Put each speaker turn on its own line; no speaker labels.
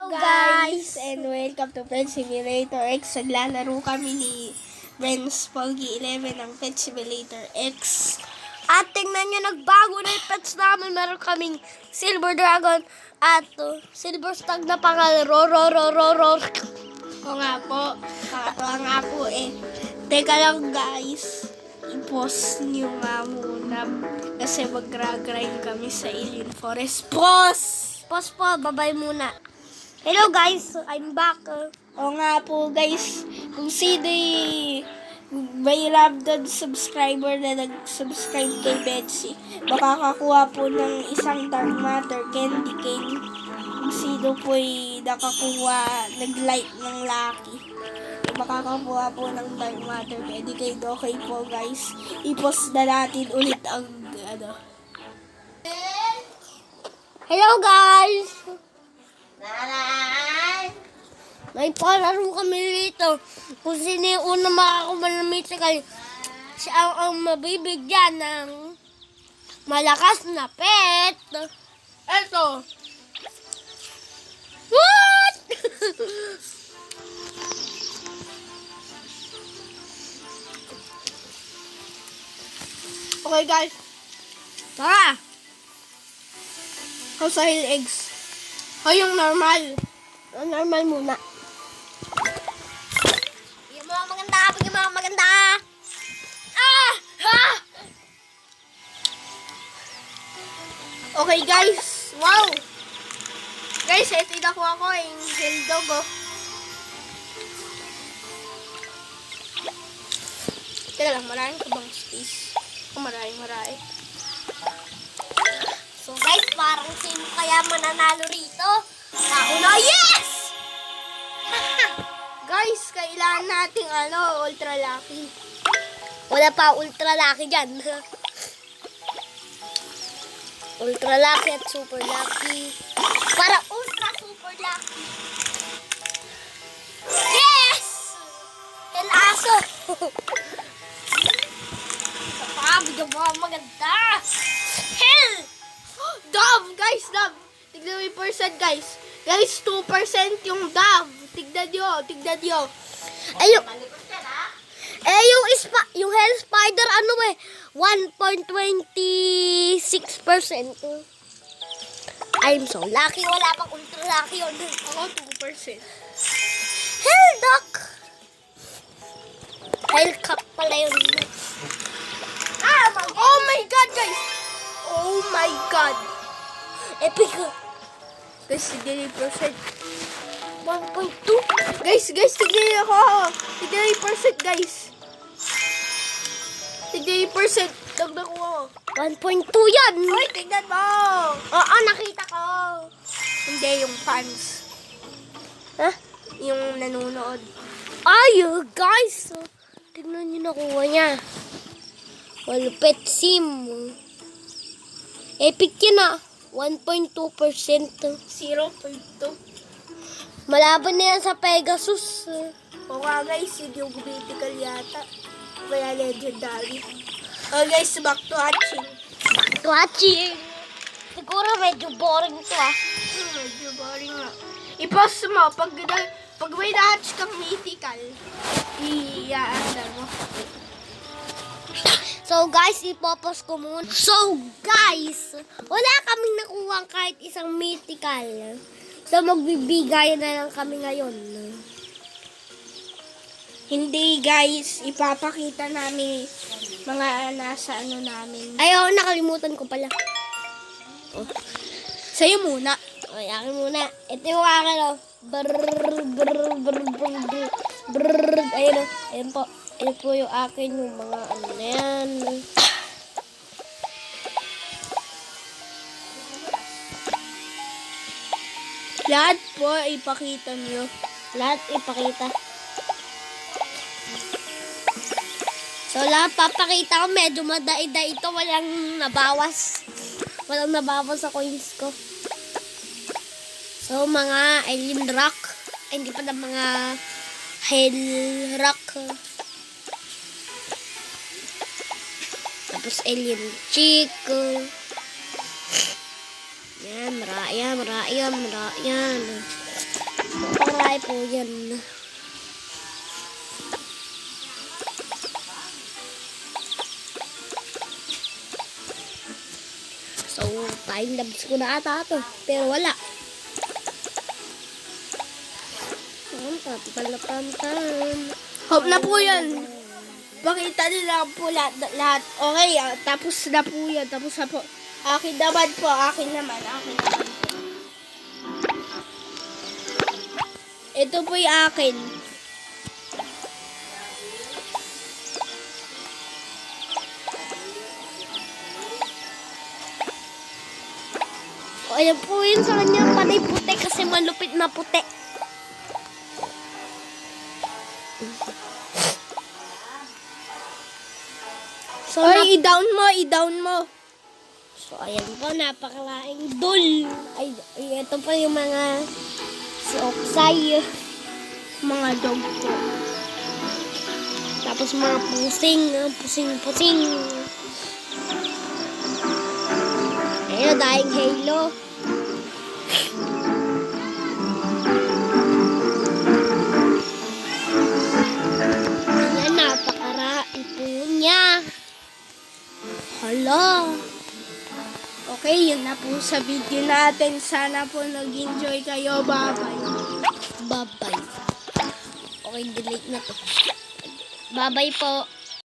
Guys, and welcome to Pet Simulator X. Naglalaro kami ni Ben's Pogi 11 ng Pet Simulator X. At tingnan nyo, nagbago na yung pets namin. Meron kaming Silver Dragon at Silver Stag na pangal. O nga po, kakatawa nga po eh. Teka lang guys, i-pause nyo nga muna kasi mag-grind kami sa Alien Forest. Pause po, babay muna. Hello guys, I'm back. O nga po guys, kung sino may rabdod subscriber na nag-subscribe kay Betsy, makakakuha po ng isang Dark Matter Candy Cane. Kung sino po nakakuha, nag-like ng Lucky, makakakuha po ng Dark Matter Candy Cane. Okay po guys, i-post na natin ulit ang Hello guys! May palaro kami dito. Kung sino yung unang makakuha ng mythical, siya ang mabibigyan ng malakas na pet. Eto. What? Okay guys. Tara. House Hill Eggs. O yung normal. Normal muna. Yung mga maganda. Okay guys. Wow. Guys, ito nakuha ko yung Hildog. Teka lang, maraming kabang space. Marami. So guys, parang sino kaya mananalo rito? Ako na, yes! Guys, kailangan nating ultra lucky. Wala pa ultra lucky dyan. Ultra lucky at super lucky. Para ultra super lucky. Yes! El aso! Bigyan mo maganda. Hell! Dove, guys, Dove. Tignan mo yung percent, guys. Guys, 2% yung Dove. Tignan nyo. Yung Hell Spider, 1.26%. I'm so lucky. Wala pang ultra lucky yun. Ako, 2%. Hell Duck. Hell Cup pala yun. Oh my God, guys. Oh my God. Epic. Guys, tignan yung percent. 1.2. Guys, tignan ako. Tignan yung percent, guys. Tignan yung percent. Dagdag ko. 1.2 yan. Hoy, tignan mo. Oo, nakita ko. Hindi, yung fans. Ha? Yung nanonood. Ay, guys. Tignan nyo nakuha niya. Walpet sim. Epic yan 1.2%. 0.2. Malaban na yan sa Pegasus. O nga guys, yung mythical yata. Kaya legendary. O guys, back to hatching. Siguro medyo boring to medyo boring nga. I-post mo, pag may na-hatch kang mythical, i-aandar mo. So guys, ipopost ko muna. So guys, wala kaming nakuha kahit isang mythical. So magbibigay na lang kami ngayon. Hindi guys, ipapakita namin mga nasa namin. Ayaw, nakalimutan ko pala. Sa'yo muna. Ay, akin muna. Ito yung akin Ayun po. Ito po yung akin, yung mga na yan. Lahat po, ipakita nyo. Lahat ipakita. So, lahat papakita ko. Medyo madaida ito. Walang nabawas sa coins ko. So, mga alien rock. Ay, hindi pa na mga hell rock. Tapos alien chico. Yan, maraan.
malaki po yan. So, time labs ko na ata ito. Pero wala.
Hope na po yan. Pakita nila po lahat. Okay, tapos na po yan. Tapos na po. Akin naman po. Akin naman po. Ito po yung akin.
O, ayan po yun sa kanya. Panay puti kasi malupit na puti. So,
i-down mo.
So, ayan po, napakalaing dul. Ay, ito po yung mga si Oksay.
Mga dog po.
Tapos mga pusing. Ayun, daing halo. Ayan, napakarami po niya.
Hala. Okay, yun na po sa video natin. Sana po nag-enjoy kayo. Bye-bye.
Bye-bye. Okay, delete na to. Bye-bye po.